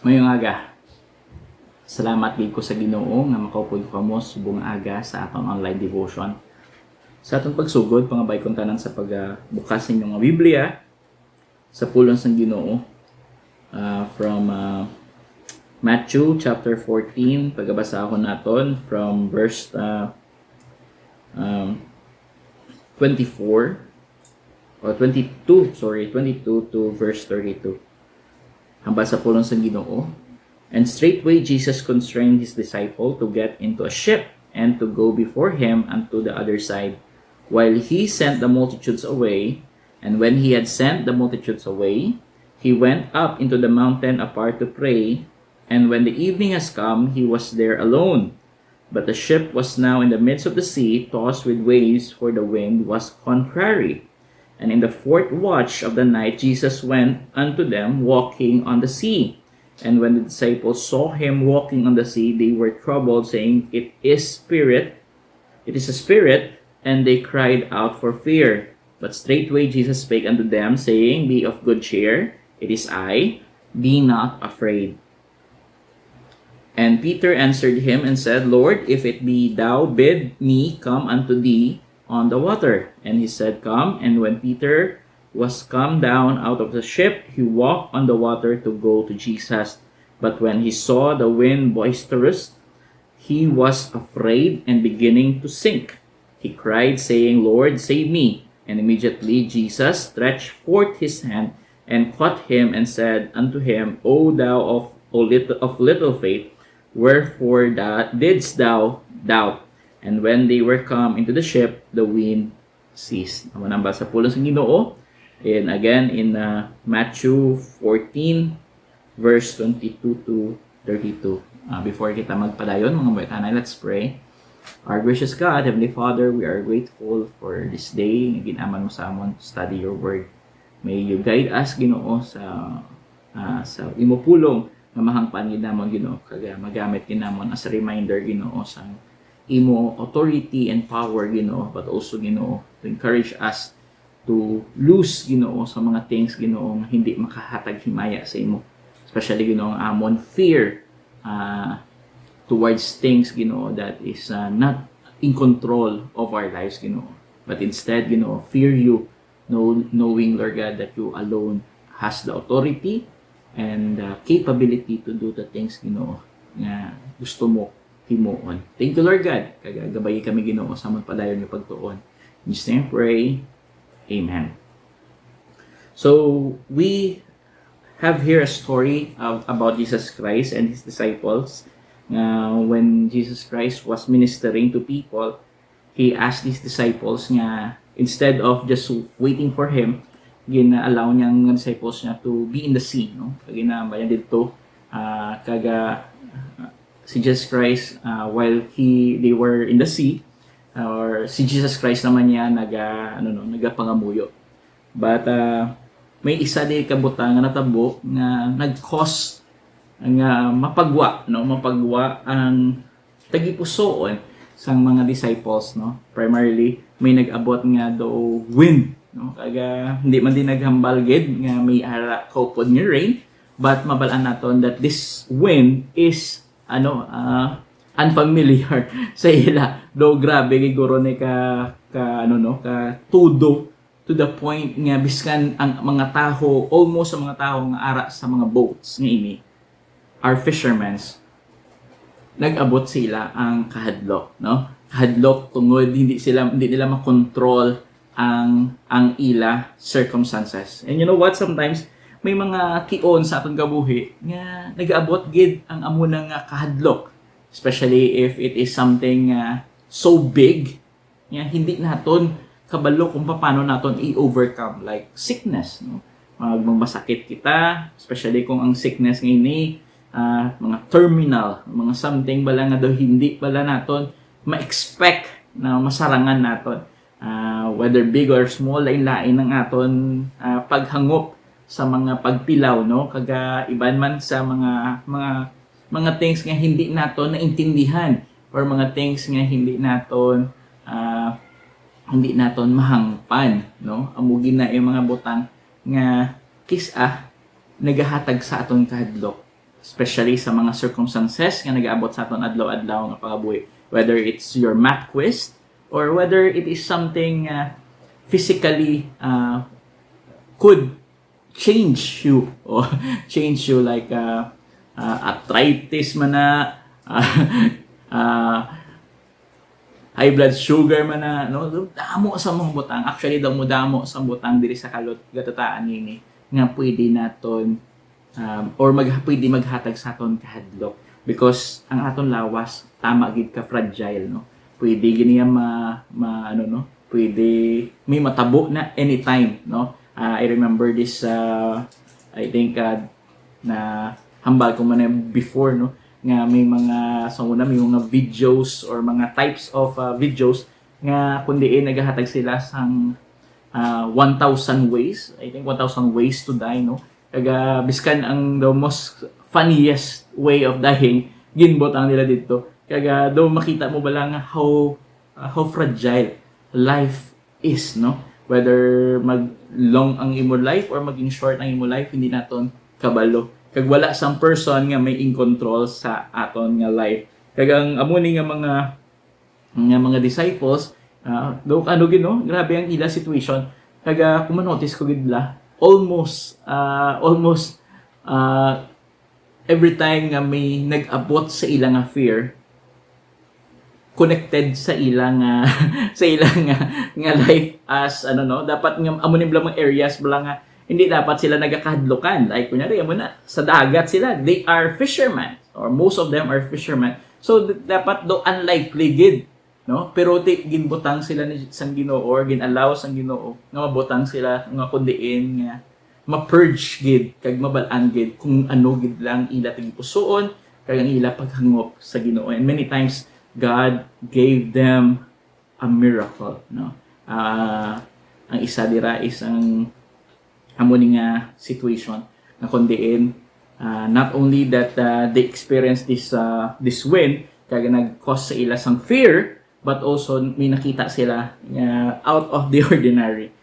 Mayong aga, salamat gid ko sa Ginoo nga makaupod ko kamo subong aga sa atong online devotion. Sa atong pagsugod, pangabay kong tanan sa pagbukas ninyo nga Biblia sa pulong sa Ginoo from Matthew chapter 14, pagabasa ako naton from verse 24 or 22 to verse 32. Hamba sa pulong sa Ginoo. And straightway Jesus constrained his disciple to get into a ship and to go before him unto the other side, while he sent the multitudes away. And when he had sent the multitudes away, he went up into the mountain apart to pray. And when the evening has come, he was there alone. But the ship was now in the midst of the sea, tossed with waves, for the wind was contrary. And in the fourth watch of the night, Jesus went unto them walking on the sea. And when the disciples saw him walking on the sea, they were troubled, saying, it is a spirit, and they cried out for fear. But straightway Jesus spake unto them, saying, Be of good cheer, it is I, be not afraid. And Peter answered him and said, Lord, if it be thou, bid me come unto thee on the water. And he said, Come. And when Peter was come down out of the ship, he walked on the water to go to Jesus. But when he saw the wind boisterous, he was afraid and beginning to sink. He cried, saying, Lord, save me. And immediately Jesus stretched forth his hand and caught him and said unto him, O thou of little faith, wherefore didst thou doubt? And when they were come into the ship, the wind ceased. Ang nambasa po lang sa Ginoo. And again, in Matthew 14, verse 22 to 32. Before kita magpadayon, mga buetanay, let's pray. Our gracious God, Heavenly Father, we are grateful for this day. Ginaman mo sa amon to study your word. May you guide us, Ginoo, sa imupulong na mahangpan ginamon, Ginoo. Kaya magamit ginamon as a reminder, Ginoo, sa imo authority and power, Ginoo, but also, Ginoo, to encourage us to lose, Ginoo, sa mga things, Ginoo, na hindi makahatag himaya sa imo. Especially, Ginoo, ang amon fear towards things, Ginoo, that is not in control of our lives, Ginoo. But instead, Ginoo, fear you, knowing, Lord God, that you alone has the authority and capability to do the things, Ginoo, na gusto mo himuon. Thank you, Lord God. Kagabay kami, Ginoo, sa magpadayon ng pagtuon. In Jesus' name, pray. Amen. So, we have here a story about Jesus Christ and his disciples. When Jesus Christ was ministering to people, he asked his disciples nga, instead of just waiting for him, gina-allow niyang mga disciples niya to be in the sea. No? Kaginabayan dito, si Jesus Christ, while they were in the sea, or si Jesus Christ naman niya nagapangamuyo. But may isa di kabutang nga natabo nga nag-cause nga mapagwa ang tagipusoon sang mga disciples, no. Primarily may nag-abot nga do wind, no. Kaga hindi man din naghambal gid nga may ara kaupod nga rain, but mabalaan naton that this wind is unfamiliar sa ila. Do grabe giguro ni ka tudo to the point nga biskan ang mga taho, almost sa mga taho nga ara sa mga boats nga ini are fishermen. Nag-abot sila ang kahadlok, no? Kahadlok tungod hindi nila makontrol ang ila circumstances. And you know what, sometimes may mga kion sa atong gabuhi nga nag-abot gid ang amo nga kahadlok, especially if it is something so big nga hindi naton kabalo kung paano naton i-overcome, like sickness, no? Magmasakit kita, especially kung ang sickness ngayon mga terminal, mga something bala nga daw hindi bala naton ma-expect na masarangan naton, whether big or small, lain-lain ang aton paghangop sa mga pagpilaw, no? Kaga iban man sa mga things nga hindi naton naintindihan, or mga things nga hindi naton mahangpan, no? Amugin na yung mga butang nga kisa nagahatag sa aton kahadlok. especially sa mga circumstances nga nag-aabot sa aton adlaw-adlaw nga pagabuhi, whether it's your math quiz or whether it is something physically could change you or change you like arthritis man na high blood sugar man na, no, damo sa mga butang. Actually daw mo damo sa butang diri sa kalot gatataan nini nga pwede naton or pwede maghatag sa aton kahadlok, because ang aton lawas tama gid ka fragile, no, pwede giniya ano, no, pwede may matabo na anytime, no. I remember this I think na hambal ko man before, no, nga may mga sa una may mga videos or mga types of videos nga kundi naghahatag sila sang 1,000 ways, I think 1,000 ways to die, no. Kaga biskan ang the most funniest way of dying ginbot ang nila dito. Kaga do makita mo ba lang how fragile life is, no. Whether mag long ang imo life or maging short ang imo life, hindi naton kabalo. Kag wala sang person nga may in control sa aton nga life. Kag ang amo ni nga mga disciples, do ano gid, no, grabe ang ila situation. Kag kung manotice ko gid la, almost every time nga may nag-abot sa ilang nga fear, connected sa ilang sa ilang nga life as ano, no, dapat nga amo ni mga areas bala nga hindi dapat sila nagakahadlokan. Like kunyari amo na sa dagat sila, they are fishermen or most of them are fishermen. So dapat do unlikely gid, no, pero ginbutang sila ni sang Ginoo or ginallow sang Ginoo nga mabutang sila nga kundiin nga ma-purge gid kag mabal-an gid kung ano gid lang ila tigipusoon kag ang ila paghangop sa Ginoo. And many times God gave them a miracle, no. Ang isa dira is ang amo ni nga situation na kundiin not only that they experience this wind kag nag-cause sa ila sang fear, but also may nakita sila out of the ordinary,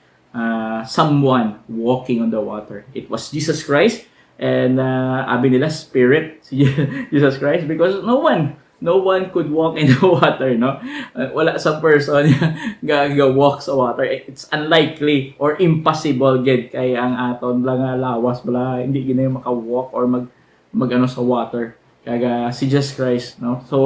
someone walking on the water. It was Jesus Christ, and abi nila spirit si Jesus Christ, because no one could walk in the water, no. Wala sa person ga walk sa water. It's unlikely or impossible gid kay ang aton lang lawas bala hindi gina maka-walk or mag ano sa water. Kaya si Jesus Christ, no. So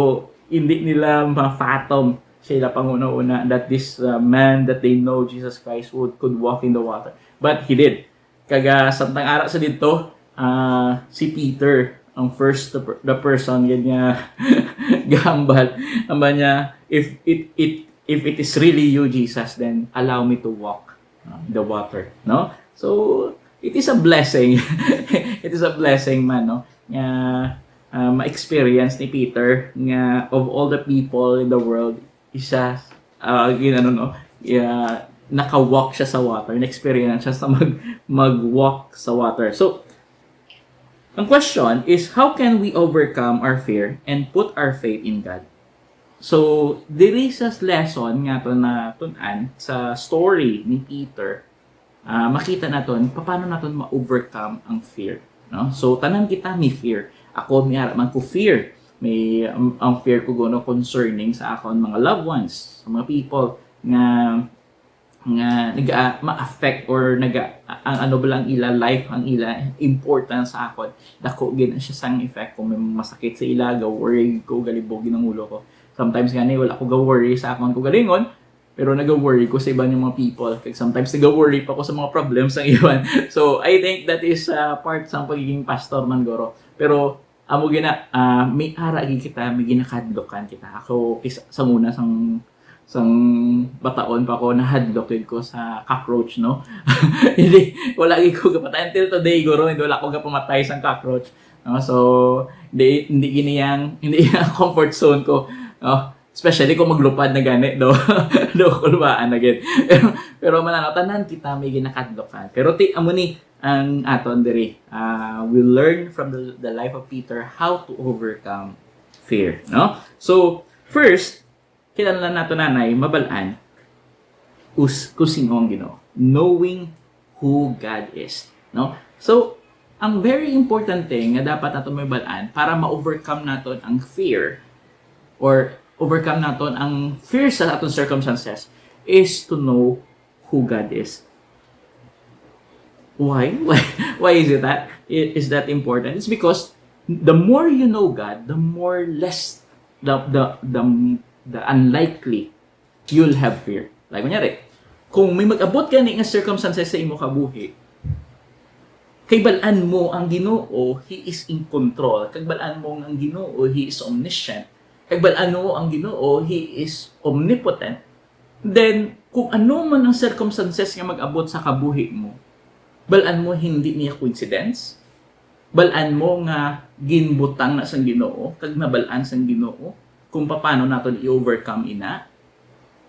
hindi nila ma-fathom sila panguna-una that this man that they know, Jesus Christ, could walk in the water. But he did. Kaga samtang ara sa dito, si Peter ang first the person ganyan gambal amba niya, if it is really you, Jesus, then allow me to walk the water, no. So it is a blessing. It is a blessing man, no, nga ma-experience ni Peter nga of all the people in the world, isa naka-walk siya sa water, na-experience siya sa mag-walk sa water. So ang question is, how can we overcome our fear and put our faith in God? So, diri sa lesson nga to na tun-an sa story ni Peter, makita naton paano naton ma-overcome ang fear, no? So, tanan kita may fear. Ako may man ko fear. May ang fear ko gono concerning sa akon mga loved ones, sa mga people nga ma-affect or ang ano ba lang ila life, ang ila importance sa akon, dako gid siya sang effect kung may masakit sa ila, worry ko, galibog ng ulo ko. Sometimes gani wala ko worry sa akon ko galingon, pero nag-worry ko sa iba ng mga people. Like sometimes nag-worry pa ko sa mga problems ng iban. So I think that is part sa pagiging pastor man goro. Pero amo gina may ara gid kita, may ginakadlokan kita. Ako sa muna sang bataon pa ko nahadlok ko sa cockroach, no. Hindi wala gid ko kapatay until today guro, hindi wala ko gapamatay sang cockroach, no. So hindi giniyang comfort zone ko, no? Especially kung maglupad na gani do kulbaan na gid. Pero mananaw tanan kita may ginakadlokan. Pero amo ni ang aton diri, we learn from the life of Peter how to overcome fear, no. So first, kailangan nato nanay mabalaan kung sino ang Ginoo, knowing who God is, no. So ang very important thing nga dapat naton may balaan para ma-overcome naton ang fear or overcome naton ang fear sa aton circumstances is to know who God is. Why? Why is it that? Is that important? It's because the more you know God, the more less the unlikely you'll have fear. Like kunyari, kung may mag-abot ka nga circumstances sa imo kabuhi, kay balaan mo ang Ginoo, He is in control. Kay balaan mo ang Ginoo, He is omniscient. Kay balaan mo ang Ginoo, He is omnipotent. Then, kung ano man ang circumstances nga mag-abot sa kabuhi mo, balaan mo hindi niya coincidence. Balaan mo nga ginbutang na sang Ginoo, kag nabalaan sang Ginoo kung paano naton i-overcome ina.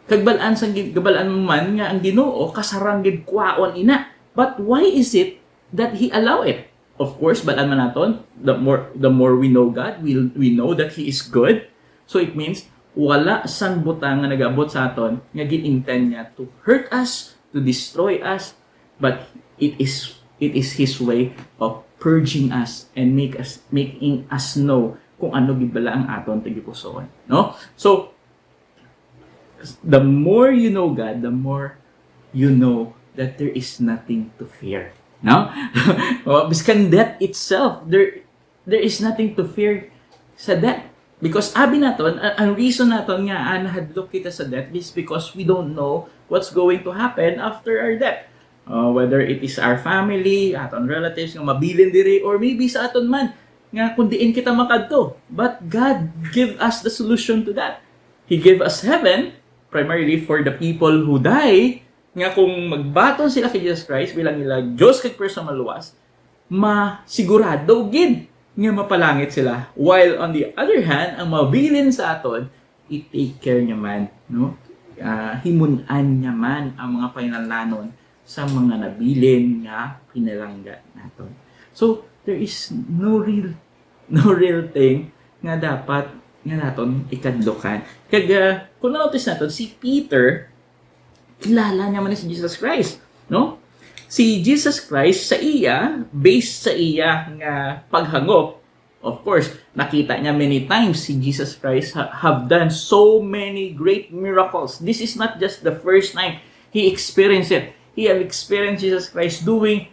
Kag balaan mo man nga ang Ginoo kasarang gid kwaon ina. But why is it that He allow it? Of course, balaan man naton, the more we know God, we know that He is good. So it means wala sang butang nga nagabot sa aton nga gin-intend niya to hurt us, to destroy us, but it is His way of purging us and making us know kung ano gibala ang aton tigipusoon, no? So the more you know God, the more you know that there is nothing to fear, no? Biskan death itself, there is nothing to fear sa death. Because abi naton, ang reason naton nga nahadlok kita sa death is because we don't know what's going to happen after our death. Whether it is our family, aton relatives nga mabilin diri, or maybe sa aton man nga kung diin kita makadto. But God give us the solution to that. He gave us heaven primarily for the people who die, nga kung magbaton sila kay Jesus Christ bilang nila Diyos kay personal maluwas, masigurado gid nga mapalangit sila. While on the other hand, ang mabilin sa aton, i-take care niya man, no? Himunan niya man ang mga painalanon sa mga nabilin nga pinalangga naton. So there is no real thing nga dapat nga naton ikadlokan. Kag kung na-notice naton, si Peter kilala niya man si Jesus Christ, no? Si Jesus Christ sa iya, based sa iya nga paghangop, of course, nakita niya many times si Jesus Christ have done so many great miracles. This is not just the first time he experienced it. He have experienced Jesus Christ doing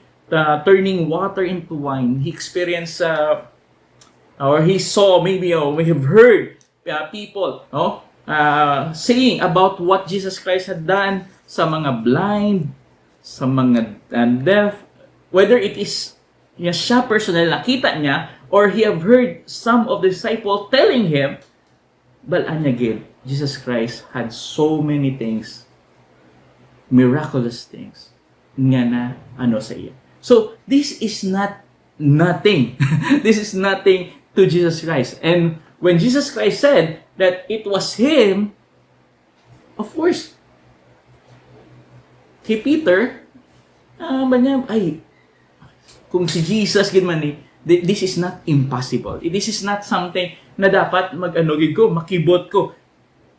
turning water into wine. He experienced or he saw, maybe we have heard people saying about what Jesus Christ had done sa mga blind, sa mga deaf, whether it is siya personal nakita niya or he have heard some of the disciples telling him, balaan niya gid, Jesus Christ had so many things, miraculous things nga na sa iya. So this is not nothing. This is nothing to Jesus Christ. And when Jesus Christ said that it was him, of course, kay Peter, kung si Jesus gid man this is not impossible. This is not something na dapat makibot ko.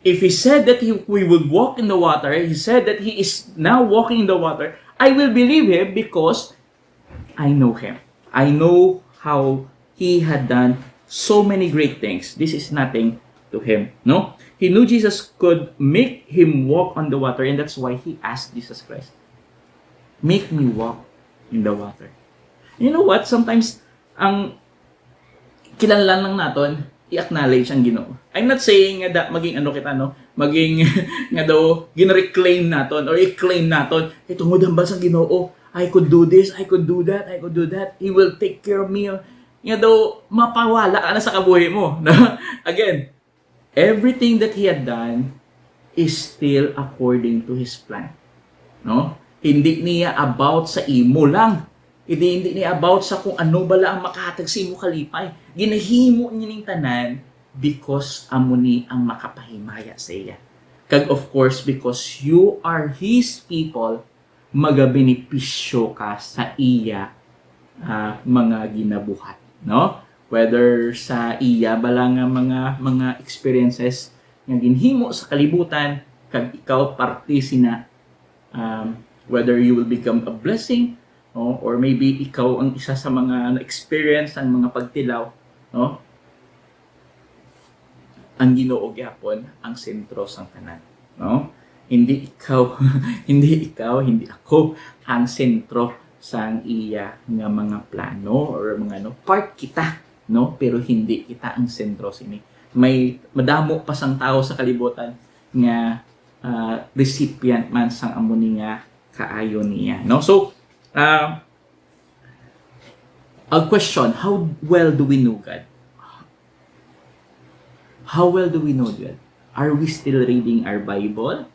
If he said that we would walk in the water, he said that he is now walking in the water, I will believe him because I know him. I know how he had done so many great things. This is nothing to him, no? He knew Jesus could make him walk on the water, and that's why he asked Jesus Christ, make me walk in the water. You know what? Sometimes, ang kilanlan lang naton, i-acknowledge ang Ginoo. I'm not saying nga maging maging nga daw gina-reclaim naton or i-claim naton, ito mo dambal sa Ginoo, I could do this, I could do that, I could do that, He will take care of me. Nga daw mapawala ka na sa kabuhi mo. Again, everything that He had done is still according to His plan. No? Hindi niya about sa imo lang. Hindi niya about sa kung ano bala ang makahatag sa imo kalipay. Ginahimo niya ning tanan because amo ni ang makapahimaya sa iya. Kag of course, because you are His people, magabenepisyo ka sa iya mga ginabuhat, no? Whether sa iya bala nga mga experiences nga ginhimo sa kalibutan, kag ikaw parte sina, whether you will become a blessing no? Or maybe ikaw ang isa sa mga experience ang mga pagtilaw, no? Ang Ginoo gyapon ang sentro sang tanan, no? Hindi ikaw, hindi ako ang sentro sang iya nga mga plano or mga part kita, no? Pero hindi kita ang sentro sini. May madamo pa sang tao sa kalibutan nga recipient man sang amo ni nga kaayo niya, no? So a question, how well do we know God? How well do we know God? Are we still reading our Bible?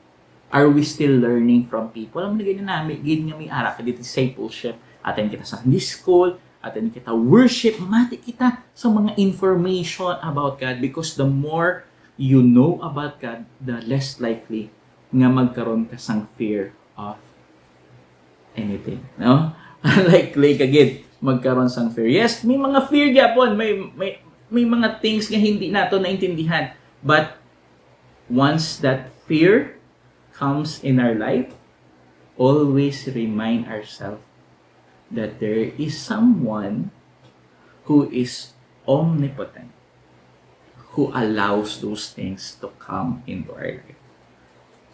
Are we still learning from people? Ang ganyan namin, ganyan nga may ara, kadito discipleship, atin kita sa Sunday school, atin kita worship, mamati kita sa mga information about God, because the more you know about God, the less likely nga magkaroon ka sang fear of anything, no? Likely again magkaroon sang fear. Yes, may mga fear gyapon, may mga things nga hindi nato naintindihan, but once that fear comes in our life, always remind ourselves that there is someone who is omnipotent, who allows those things to come into our life.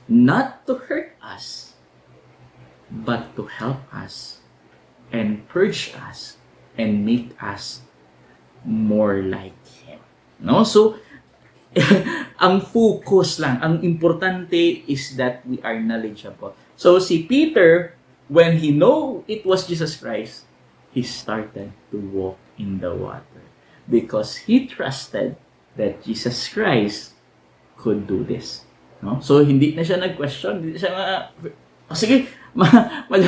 Not to hurt us, but to help us and purge us and make us more like Him. No? So, ang focus lang, ang importante is that we are knowledgeable. So, si Peter, when he know it was Jesus Christ, he started to walk in the water because he trusted that Jesus Christ could do this. No? So, hindi na siya nag-question, hindi siya sige, wala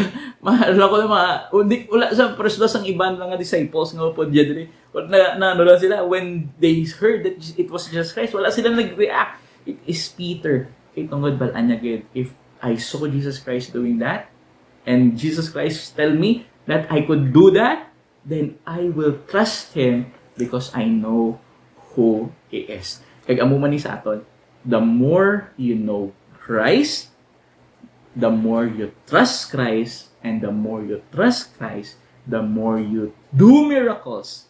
sa presdos ang iban mga disciples nga po dyan na ano lang sila when they heard that it was Jesus Christ, wala sila nag-react. It is Peter kay tungod balaan niya gid, if I saw Jesus Christ doing that and Jesus Christ tell me that I could do that, then I will trust Him because I know who He is. Kag amo man ni sa aton, the more you know Christ, the more you trust Christ, and the more you trust Christ, the more you do miracles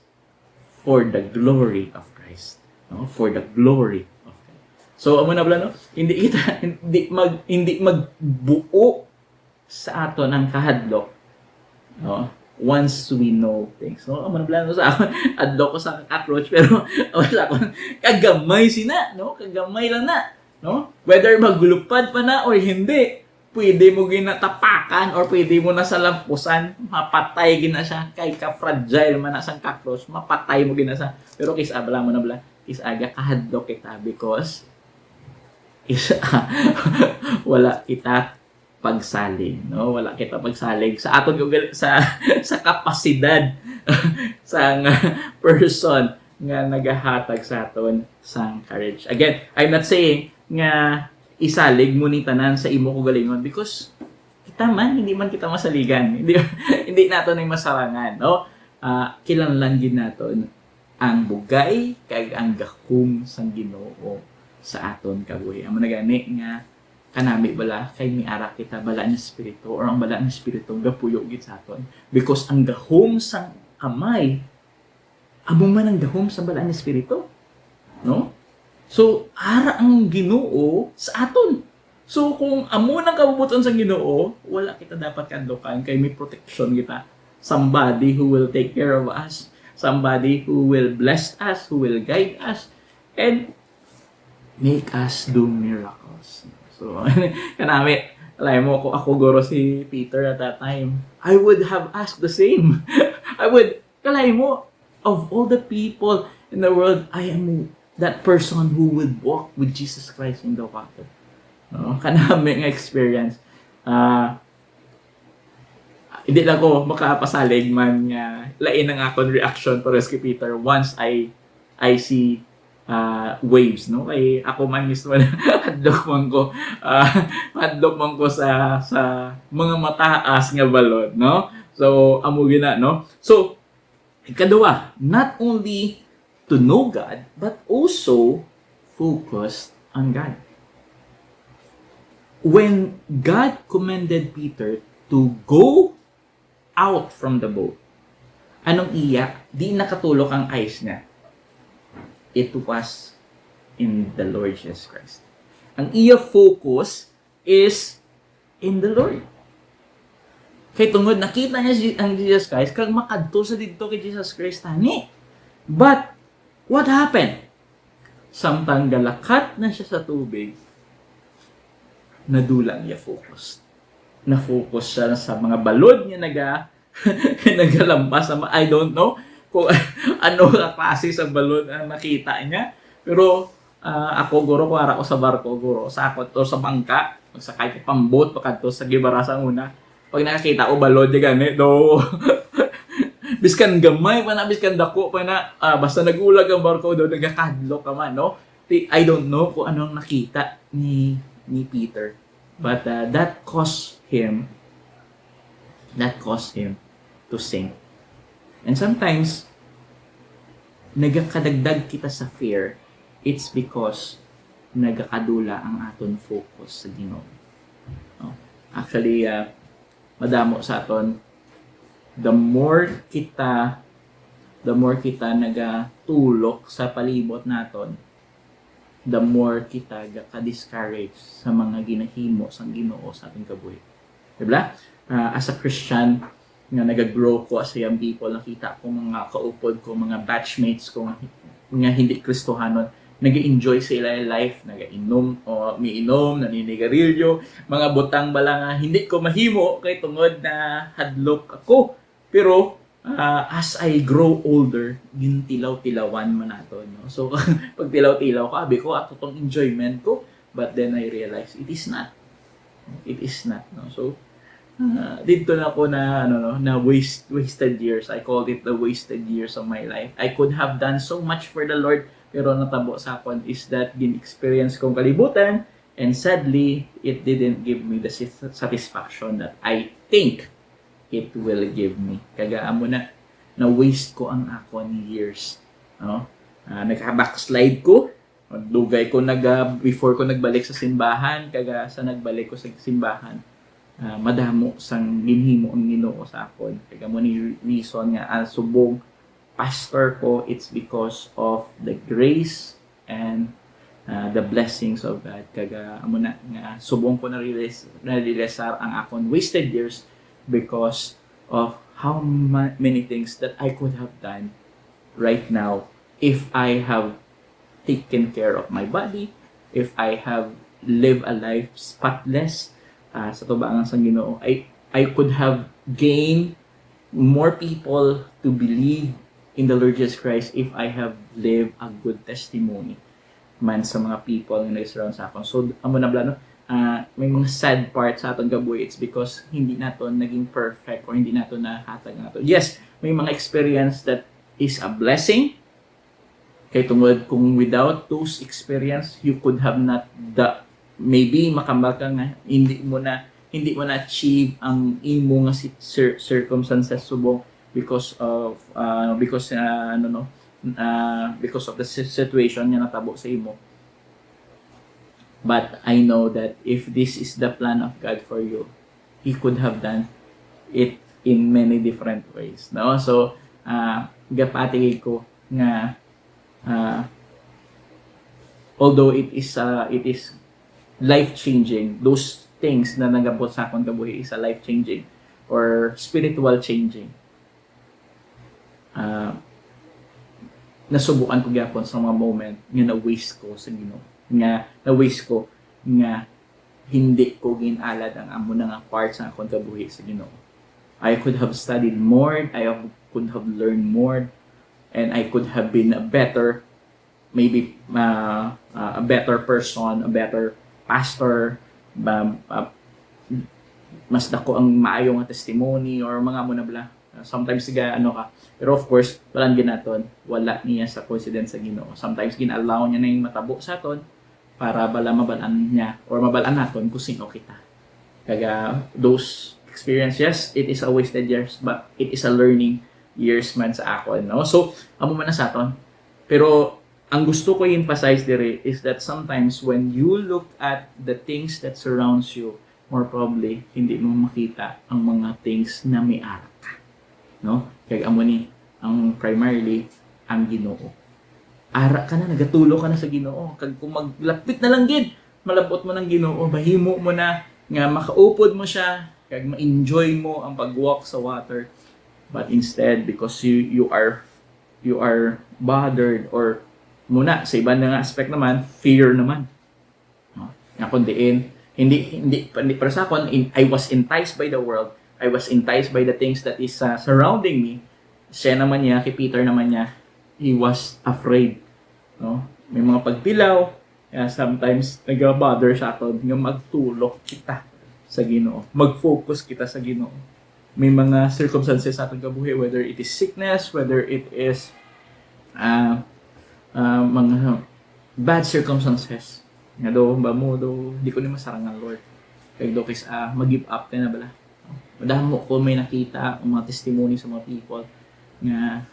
for the glory of Christ, no? For the glory of God. So amo na bala, no? Hindi magbuo sa aton ang kahadlok, no? Once we know things, no? Amo na bala, no? Sa akon adlok ko sa approach, pero sa akon kagamay sina, no? Kagamay lang na, no? Whether maglupad pa na or hindi, pwede mo ginatapakan or pwede mo na sa lampusan, mapatay gina siya, kay ka-fragile man na sang cockroach, mapatay mo gina siya. Pero kis abala mo na bala, is aga kahadlok kita because wala kita pagsalig, no? Wala kita pagsalig sa aton sa kapasidad sang person nga nagahatag sa aton sang courage. Again, I'm not saying nga isalig mo ni tanan sa imo ko galingon because kita man hindi man kita masaligan, hindi nato nay masarangan, no? Kinahanglan gid naton ang bugay kag ang gahom sang Ginoo sa aton kabuhi. Amo na gani nga kanami bala kay miara kita bala ni espiritu or ang bala ni espiritu gapuyo gid sa aton because ang gahom sang Amay amo man ang gahom sa bala ni espiritu, no? So, ara ang Ginoo sa aton. So, kung amo nang kabubuton sa Ginoo, wala kita dapat kandukan kay may protection kita. Somebody who will take care of us, somebody who will bless us, who will guide us, and make us do miracles. So, kanami, alay mo, kung ako guro si Peter at that time, I would have asked the same. Kalay mo, of all the people in the world, I am that person who would walk with Jesus Christ in the water. No? Kanami nga experience. Hindi lang ko makapasalig man nga lain ang akong reaction to Rescue Peter once I see waves, no? Kay ako man mismo hadlok man ko sa mga mataas nga balon, no? So amo gina, no? So ikaduha, not only to know God, but also focused on God. When God commanded Peter to go out from the boat. Anong iya? Di nakatulok ang eyes niya. It was in the Lord Jesus Christ. Ang iya focus is in the Lord. Kay tungod nakita niya ang Jesus Christ kag makadto sa didto kay Jesus Christ tani. But what happened? Samtang galakat na siya sa tubig, nadulang niya focus. Na-focus siya sa mga balod niya nagalampas. I don't know kung ano ka klase sa balod ang nakita niya. Pero ako, guro, kung ara ko sa barko, guro, sa ako to sa bangka, magsakay ko pambot, pakadto sa gibara sa una. Pag nakakita ko balod niya gani, do biskan gamay pa na, biskan dako pa na, basta nagulag ang barko do, nagakadlo ka man, no? I don't know kung anong nakita ni Peter. But that caused him to sink. And sometimes, nagakadagdag kita sa fear, it's because nagakadula ang aton focus sa Ginoo. No? Actually, madamo sa aton, the more kita nagatulok sa palibot naton, the more kita ka-discourage sa mga ginahimo sa Ginoo sa ating kabuhi. Diba? As a Christian, nga nag-grow ko as a young people, nakita ko mga kaupod ko, mga batchmates ko, nga hindi Kristohanon, nag-enjoy sa ilang life, nag-inom, o miinom, naninigarilyo, mga butang bala nga, hindi ko mahimo kay tungod na hadlok ako. Pero, as I grow older, gintilaw-tilawan man nato, no? So, pag tilaw-tilaw ko, abi ko, ato tong enjoyment ko, but then I realize, it is not. It is not, no? So, dito na ako na, wasted years. I called it the wasted years of my life. I could have done so much for the Lord, pero natabo sa akon is that gin-experience kong kalibutan, and sadly, it didn't give me the satisfaction that I think it will give me. Kaga amo na-waste ko ang akon years. No? Nagka-backslide ko. Dugay ko before ko nagbalik sa simbahan, kaga sa nagbalik ko sa simbahan, madamo sang ginhimo ang Ginoo sa akon. Kaga mo ni reason nga ang subong pastor ko, it's because of the grace and the blessings of God. Kaga amo na nga subong ko na-realize ang akon wasted years because of how many things that I could have done right now if I have taken care of my body, if I have lived a life spotless sa tubangan sa Ginoo. I could have gained more people to believe in the Lord Jesus Christ if I have lived a good testimony man sa mga people na nag-surround sa akin. So, amo na blano, may mga sad part sa atong gabuhi. It's because hindi naton naging perfect or hindi naton nahatag nato. Yes, may mga experience that is a blessing. Kay tungod kung without those experience, you could have not maybe makambal ka nga hindi mo na achieve ang imo nga circumstances subong because of the situation nga natabo sa imo. But I know that if this is the plan of God for you, He could have done it in many different ways. No? So, gapati ko nga although it is life-changing, those things na nagabot sa akong kabuhi is a life-changing or spiritual changing. Nasubukan ko gyapon sa mga moment nga na-waste ko sa Ginoo. Na-waste ko nga hindi ko ginalad ang amo na nga parts ng akong kabuhi sa Ginoo. I could have studied more, could have learned more, and I could have been a better person, a better pastor, mas dako ang maayo nga testimony or mga mo na bla. Sometimes pero of course wala niya sa coincidence sa Ginoo. Sometimes gin-allow niya na yung matabo sa aton para mabalaan niya or mabalaan naton kung sino kita. Kaga those experiences, it is a wasted years, but it is a learning years man sa akon, no? So amo man na sa aton. Pero ang gusto ko i-emphasize dire is that sometimes when you look at the things that surrounds you, more probably hindi mo makita ang mga things na may ara ka, no? Kaya amo ni ang primarily ang Ginoo. Ara ka na, nagatulo ka na sa Ginoo. Kag kung maglapit na lang gid, malabot mo ng Ginoo, bahimo mo na nga makaupod mo siya, kag ma-enjoy mo ang pag-walk sa water. But instead, because you are bothered, or muna sa ibang nga aspect naman, fear naman. No? Nga kundiin, hindi para sa akin, I was enticed by the world. I was enticed by the things that is surrounding me. Siya naman niya, kay Peter naman niya, he was afraid. No? May mga pagtilaw, sometimes nag-bother sa atin nga magtulok kita sa Ginoo. Mag-focus kita sa Ginoo. May mga circumstances sa ating kabuhi, whether it is sickness, whether it is mga bad circumstances. Nga do, ba mo, di ko ni masarangan, Lord. Kaya do, kis mag-give up ka na bala. Madamo ko may nakita ang mga testimony sa mga people nga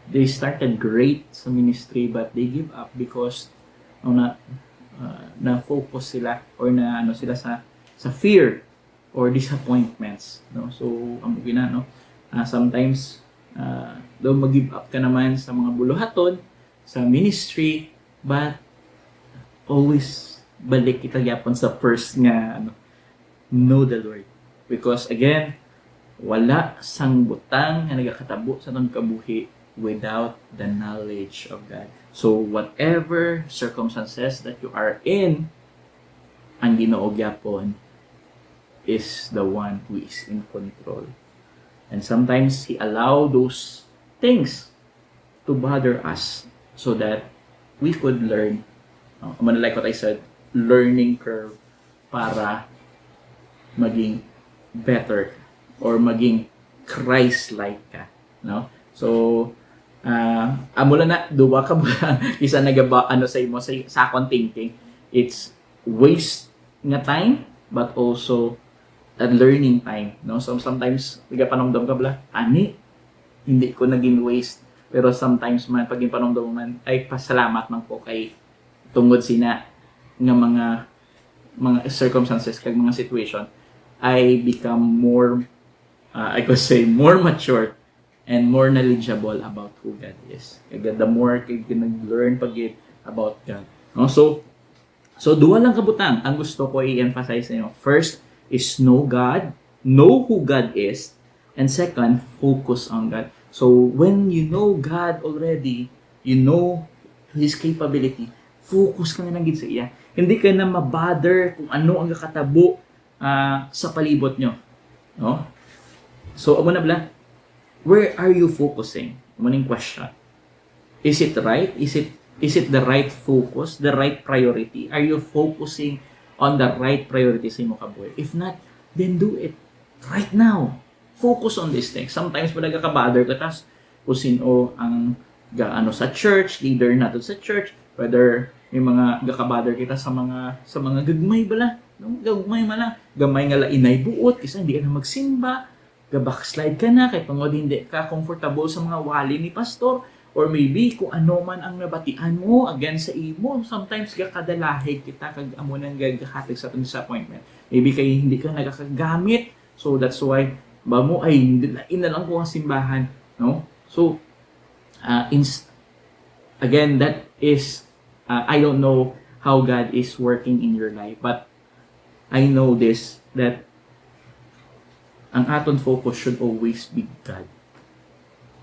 they started great sa ministry but they give up because na focus sila or na sila sa fear or disappointments, no? So ang no, sometimes daw mag-give up ka naman sa mga buluhaton sa ministry, but always balik kita gyapon sa first nga know the Lord. Because again, wala sang butang nga nagakatabo sa atong kabuhi without the knowledge of God. So whatever circumstances that you are in, ang Ginoo gyapon is the one who is in control. And sometimes He allow those things to bother us so that we could learn, like what I said, learning curve para maging better or maging Christ-like ka, no? So amula na duwa ka ba isa nagaba sa imo sa akong thinking, it's waste nga time but also a learning time, no? So sometimes nagapanomdom ka bala ani hindi ko naging waste, pero sometimes man pag panomdom man ay pasalamat man ko kay tungod sina nga mga circumstances kag mga situation, I become more, I could say, more mature and more knowledgeable about who God is. Kaya the more kay nag-learn pagit about God. No? So duwa lang kabutang ang gusto ko i-emphasize niyo. First is know God, know who God is, and second, focus on God. So when you know God already, you know His capability, focus ka na lang gid sa iya. Hindi ka na mabother kung ano ang kakatabo sa palibot nyo. No? So, amo na bala, where are you focusing? Maning question. Is it right? Is it the right focus, the right priority? Are you focusing on the right priority sa imong kabuhi? If not, then do it right now. Focus on these things. Sometimes pa nagaka-bother ka tas kung sino ang sa church, leader natin sa church, whether may mga gaka-bother kita sa mga gagmay bala. Gagmay man gamay nga lainay buot kasi hindi ka na magsimba, ga-backslide ka na kay tungod hindi ka comfortable sa mga wali ni pastor, or maybe kung ano man ang nabatian mo against sa imo, sometimes gakadalahig kita kag amo nang gagahatag sa atong disappointment. Maybe kay hindi ka nagakagamit, so that's why ba mo ay ina lang ko ang simbahan, no? So again, that is I don't know how God is working in your life, but I know this, that ang aton focus should always be God.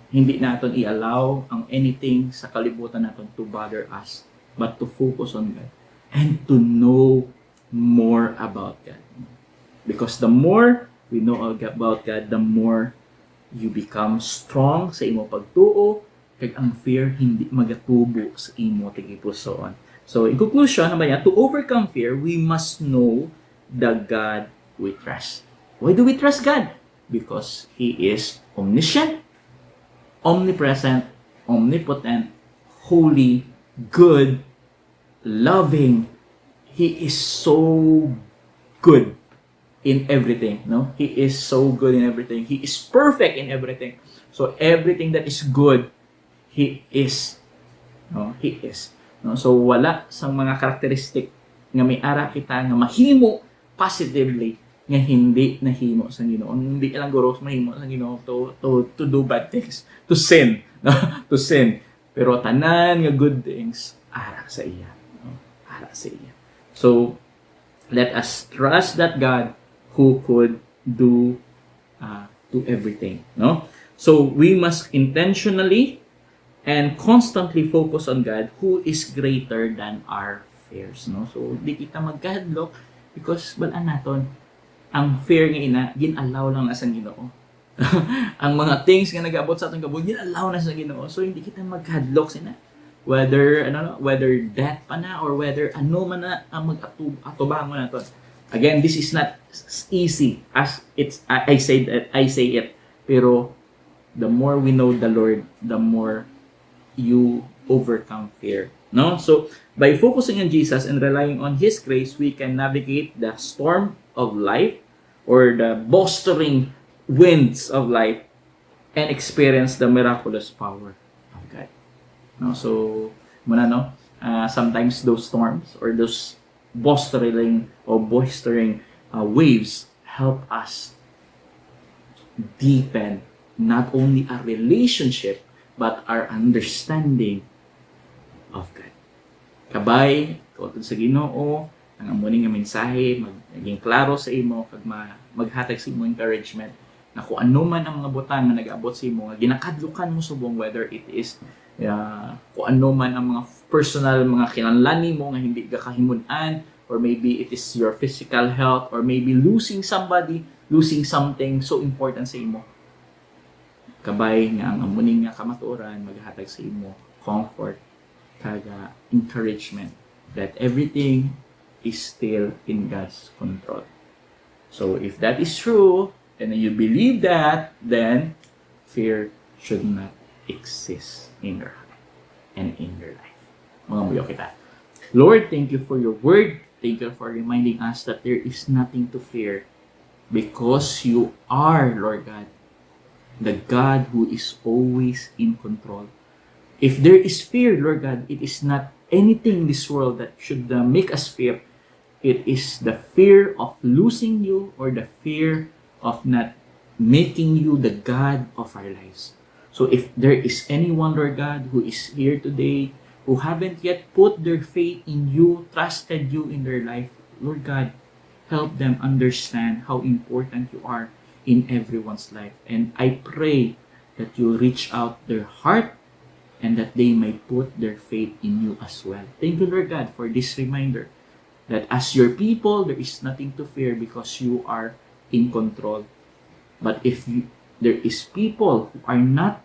Hindi natin i-allow ang anything sa kalibutan natin to bother us, but to focus on God and to know more about God. Because the more we know about God, the more you become strong sa imo pagtuo, kag ang fear hindi magatubo sa imo tigipusoon. So in conclusion, to overcome fear, we must know the God we trust. Why do we trust God? Because He is omniscient, omnipresent, omnipotent, holy, good, loving. He is so good in everything, no? He is so good in everything. He is perfect in everything. So everything that is good, He is. No? He is. No? So wala sang mga karakteristik nga may ara kita nga mahimo positively nga hindi nahimo sa Ginoo. Hindi lang guro mahimo sa Ginoo to do bad things, to sin, no? To sin. Pero tanan nga good things ara sa iya, no? Ara sa iya. So let us trust that God who could do everything, no? So we must intentionally and constantly focus on God who is greater than our fears, no? So di kita magkahadlok because balaan naton ang fear nga ina gin-allow lang na sa Ginoo. Ang mga things nga nag-abot sa atong kabog gin-allow na sa Ginoo. So hindi kita magkahadlok sina whether death pa na or whether ano man na ang mag-atubangon naton. Again, this is not easy as it's I say it. Pero the more we know the Lord, the more you overcome fear. No? So, by focusing on Jesus and relying on His grace, we can navigate the storm of life or the bolstering winds of life and experience the miraculous power of God. No? So, sometimes those storms or those boisterous waves help us deepen not only our relationship but our understanding of God. Kabay, tuotod sa Ginoo, ang amuning nga mensahe maging klaro sa imo kag maghatag sa imo encouragement na kung ano man ang mga butang nga nag-abot sa imo nga ginakadlukan mo subong, whether it is kung ano man ang mga personal mga kinahanglan nimo nga hindi ka kahimun-an, or maybe it is your physical health, or maybe losing somebody, losing something so important sa imo. Kabay nga ang amuning nga kamatuoran maghatag sa imo comfort kag encouragement that everything is still in God's control. So if that is true and you believe that, then fear should not exist in your heart and in your life. Mga muyo kita. Lord, thank you for your word. Thank you for reminding us that there is nothing to fear because you are, Lord God, the God who is always in control. If there is fear, Lord God, it is not anything in this world that should make us fear. It is the fear of losing you or the fear of not making you the God of our lives. So if there is anyone, Lord God, who is here today, who haven't yet put their faith in you, trusted you in their life, Lord God, help them understand how important you are in everyone's life. And I pray that you reach out their heart and that they may put their faith in you as well. Thank you, Lord God, for this reminder that as your people, there is nothing to fear because you are in control. But if there is people who are not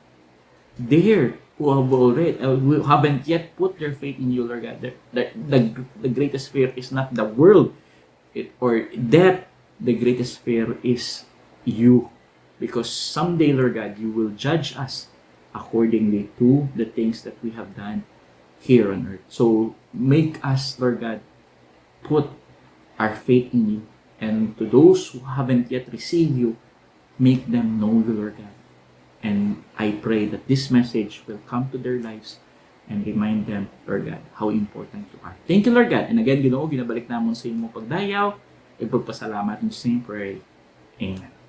there, who haven't yet put their faith in you, Lord God, the greatest fear is not the world or death. The greatest fear is you. Because someday, Lord God, you will judge us accordingly to the things that we have done here on earth. So make us, Lord God, put our faith in you. And to those who haven't yet received you, make them know you, Lord God. And I pray that this message will come to their lives and remind them, Lord God, how important you are. Thank you, Lord God. And again, Ginoo, ginabalik namon sa imong pagdayaw. Ipagpasalamat in Jesus' name, pray. Amen.